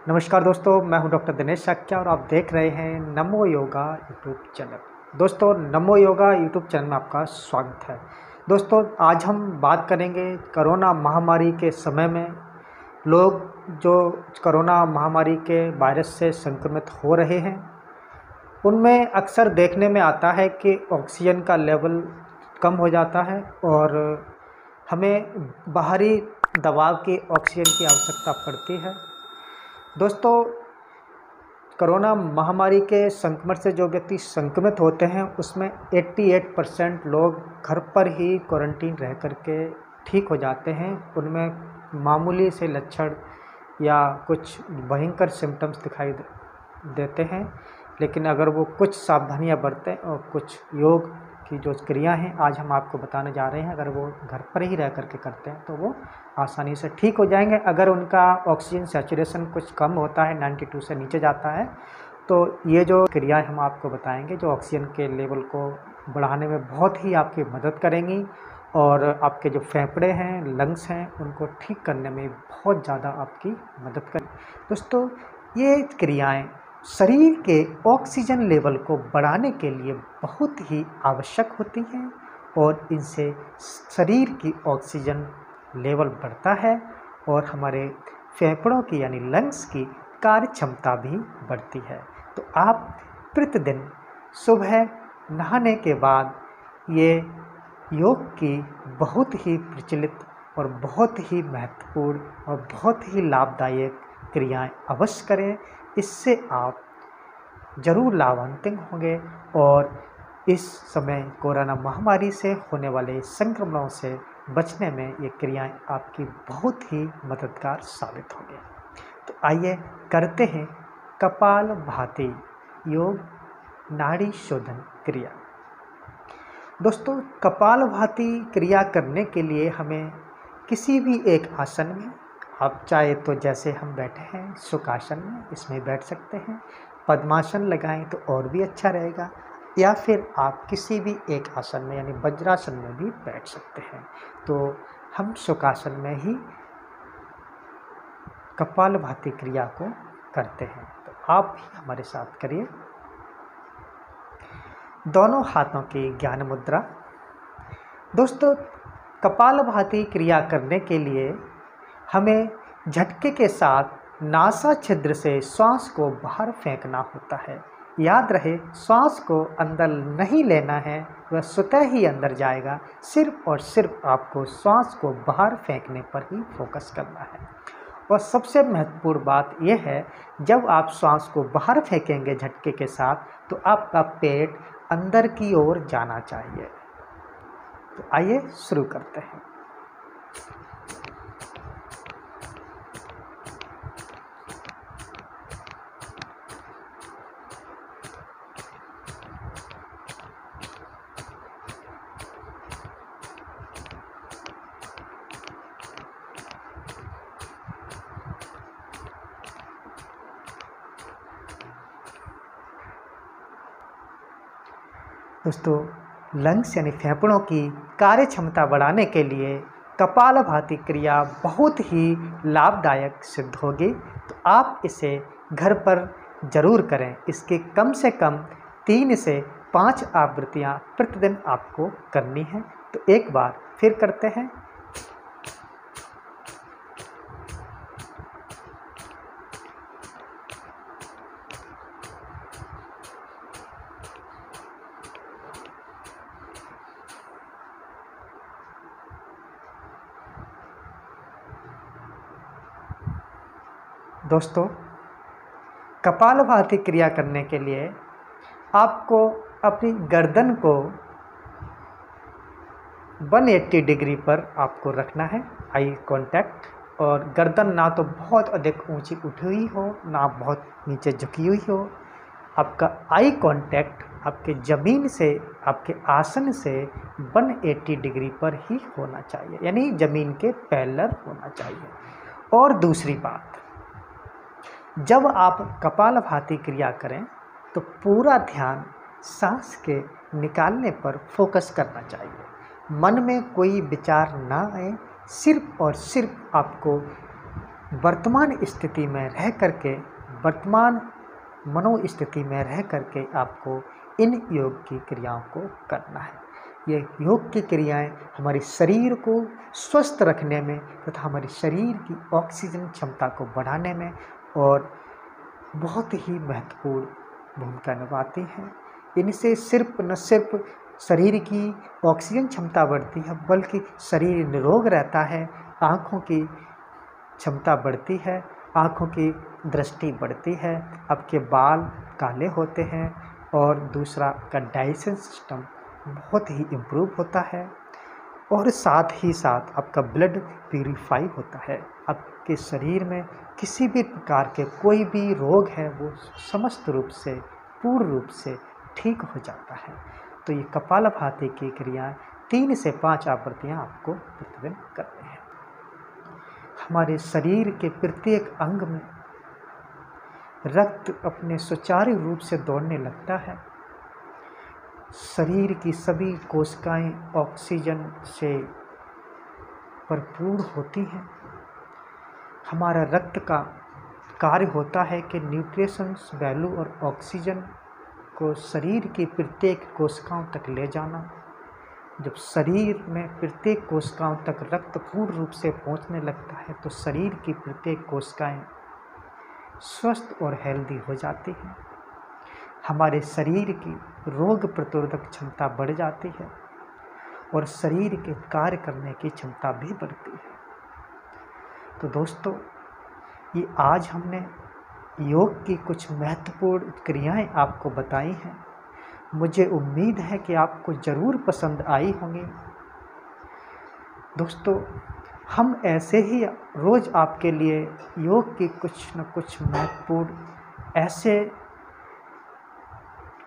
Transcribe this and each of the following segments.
नमस्कार दोस्तों, मैं हूं डॉक्टर दिनेश शाक्या और आप देख रहे हैं नमो योगा यूट्यूब चैनल। दोस्तों, नमो योगा यूट्यूब चैनल में आपका स्वागत है। दोस्तों, आज हम बात करेंगे कोरोना महामारी के समय में लोग जो कोरोना महामारी के वायरस से संक्रमित हो रहे हैं, उनमें अक्सर देखने में आता है कि ऑक्सीजन का लेवल कम हो जाता है और हमें बाहरी दबाव की ऑक्सीजन की आवश्यकता पड़ती है। दोस्तों, कोरोना महामारी के संक्रमण से जो व्यक्ति संक्रमित होते हैं उसमें 88% लोग घर पर ही क्वारंटीन रह करके ठीक हो जाते हैं। उनमें मामूली से लक्षण या कुछ भयंकर सिम्टम्स दिखाई देते हैं, लेकिन अगर वो कुछ सावधानियां बरतें और कुछ योग की जो क्रिया हैं आज हम आपको बताने जा रहे हैं, अगर वो घर पर ही रह करके करते हैं तो वो आसानी से ठीक हो जाएंगे। अगर उनका ऑक्सीजन सैचुरेशन कुछ कम होता है, 92 से नीचे जाता है, तो ये जो क्रियाएं हम आपको बताएंगे जो ऑक्सीजन के लेवल को बढ़ाने में बहुत ही आपकी मदद करेंगी और आपके जो फेफड़े हैं, लंग्स हैं, उनको ठीक करने में बहुत ज़्यादा आपकी मदद करेंगी। दोस्तों, ये क्रियाएँ शरीर के ऑक्सीजन लेवल को बढ़ाने के लिए बहुत ही आवश्यक होती हैं और इनसे शरीर की ऑक्सीजन लेवल बढ़ता है और हमारे फेफड़ों की यानी लंग्स की कार्य क्षमता भी बढ़ती है। तो आप प्रतिदिन सुबह नहाने के बाद ये योग की बहुत ही प्रचलित और बहुत ही महत्वपूर्ण और बहुत ही लाभदायक क्रियाएं अवश्य करें। इससे आप ज़रूर लाभान्वित होंगे और इस समय कोरोना महामारी से होने वाले संक्रमणों से बचने में ये क्रियाएं आपकी बहुत ही मददगार साबित होंगी। तो आइए करते हैं कपालभाति योग नाड़ी शोधन क्रिया। दोस्तों, कपालभाति क्रिया करने के लिए हमें किसी भी एक आसन में, आप चाहे तो जैसे हम बैठे हैं सुखासन में, इसमें बैठ सकते हैं। पद्मासन लगाएं तो और भी अच्छा रहेगा, या फिर आप किसी भी एक आसन में यानी वज्रासन में भी बैठ सकते हैं। तो हम सुखासन में ही कपालभाति क्रिया को करते हैं, तो आप भी हमारे साथ करिए। दोनों हाथों की ज्ञान मुद्रा। दोस्तों, कपालभाति क्रिया करने के लिए हमें झटके के साथ नासा छिद्र से श्वास को बाहर फेंकना होता है। याद रहे, श्वास को अंदर नहीं लेना है, वह स्वतः ही अंदर जाएगा। सिर्फ और सिर्फ आपको श्वास को बाहर फेंकने पर ही फोकस करना है। और सबसे महत्वपूर्ण बात यह है, जब आप श्वास को बाहर फेंकेंगे झटके के साथ, तो आपका पेट अंदर की ओर जाना चाहिए। तो आइए शुरू करते हैं। दोस्तों, लंग्स यानी फेफड़ों की कार्य क्षमता बढ़ाने के लिए कपालभाति क्रिया बहुत ही लाभदायक सिद्ध होगी। तो आप इसे घर पर ज़रूर करें। इसकी कम से कम 3 से 5 आवृत्तियाँ प्रतिदिन आपको करनी है। तो एक बार फिर करते हैं। दोस्तों, कपालभाति क्रिया करने के लिए आपको अपनी गर्दन को 180 डिग्री पर आपको रखना है, आई कांटेक्ट। और गर्दन ना तो बहुत अधिक ऊंची उठी हुई हो, ना बहुत नीचे झुकी हुई हो। आपका आई कांटेक्ट आपके ज़मीन से, आपके आसन से 180 डिग्री पर ही होना चाहिए, यानी ज़मीन के पैरेलल होना चाहिए। और दूसरी बात, जब आप कपालभाति क्रिया करें तो पूरा ध्यान सांस के निकालने पर फोकस करना चाहिए। मन में कोई विचार ना आए, सिर्फ और सिर्फ आपको वर्तमान स्थिति में रह करके, वर्तमान मनोस्थिति में रह करके आपको इन योग की क्रियाओं को करना है। ये योग की क्रियाएं हमारे शरीर को स्वस्थ रखने में तथा हमारे शरीर की ऑक्सीजन क्षमता को बढ़ाने में और बहुत ही महत्वपूर्ण भूमिका निभाती हैं। इनसे सिर्फ न सिर्फ शरीर की ऑक्सीजन क्षमता बढ़ती है, बल्कि शरीर निरोग रहता है, आँखों की क्षमता बढ़ती है, आँखों की दृष्टि बढ़ती है, आपके बाल काले होते हैं और दूसरा का डाइजेशन सिस्टम बहुत ही इम्प्रूव होता है और साथ ही साथ आपका ब्लड प्यूरिफाई होता है। आपके शरीर में किसी भी प्रकार के कोई भी रोग है वो समस्त रूप से, पूर्ण रूप से ठीक हो जाता है। तो ये कपालभाति की क्रियाएं 3 से 5 आवृत्तियाँ आपको प्रतिदिन करनी है। हमारे शरीर के प्रत्येक अंग में रक्त अपने सुचारू रूप से दौड़ने लगता है। शरीर की सभी कोशिकाएं ऑक्सीजन से भरपूर होती हैं। हमारा रक्त का कार्य होता है कि न्यूट्रिशंस वैल्यू और ऑक्सीजन को शरीर की प्रत्येक कोशिकाओं तक ले जाना। जब शरीर में प्रत्येक कोशिकाओं तक रक्त पूर्ण रूप से पहुंचने लगता है तो शरीर की प्रत्येक कोशिकाएं स्वस्थ और हेल्दी हो जाती हैं। हमारे शरीर की रोग प्रतिरोधक क्षमता बढ़ जाती है और शरीर के कार्य करने की क्षमता भी बढ़ती है। तो दोस्तों, ये आज हमने योग की कुछ महत्वपूर्ण क्रियाएं आपको बताई हैं। मुझे उम्मीद है कि आपको ज़रूर पसंद आई होंगी। दोस्तों, हम ऐसे ही रोज़ आपके लिए योग की कुछ न कुछ महत्वपूर्ण ऐसे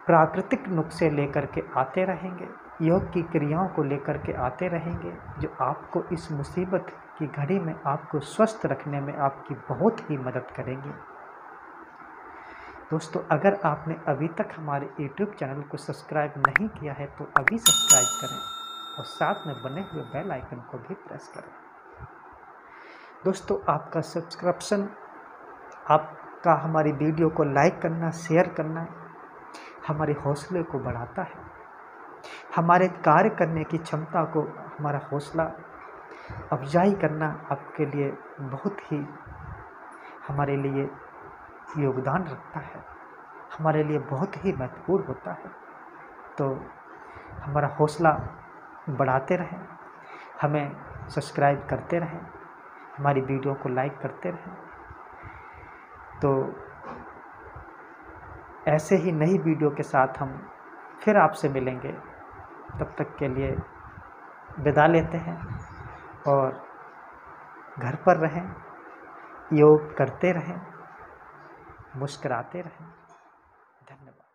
प्राकृतिक नुस्खे लेकर के आते रहेंगे, योग की क्रियाओं को लेकर के आते रहेंगे, जो आपको इस मुसीबत की घड़ी में आपको स्वस्थ रखने में आपकी बहुत ही मदद करेंगे। दोस्तों, अगर आपने अभी तक हमारे YouTube चैनल को सब्सक्राइब नहीं किया है तो अभी सब्सक्राइब करें और साथ में बने हुए बेल आइकन को भी प्रेस करें। दोस्तों, आपका सब्सक्रिप्शन, आपका हमारी वीडियो को लाइक करना, शेयर करना हमारे हौसले को बढ़ाता है। हमारे कार्य करने की क्षमता को, हमारा हौसला अफजाई करना आपके लिए बहुत ही हमारे लिए योगदान रखता है, हमारे लिए बहुत ही महत्वपूर्ण होता है। तो हमारा हौसला बढ़ाते रहें, हमें सब्सक्राइब करते रहें, हमारी वीडियो को लाइक करते रहें। तो ऐसे ही नई वीडियो के साथ हम फिर आपसे मिलेंगे। तब तक के लिए विदा लेते हैं और घर पर रहें, योग करते रहें, मुस्कुराते रहें। धन्यवाद।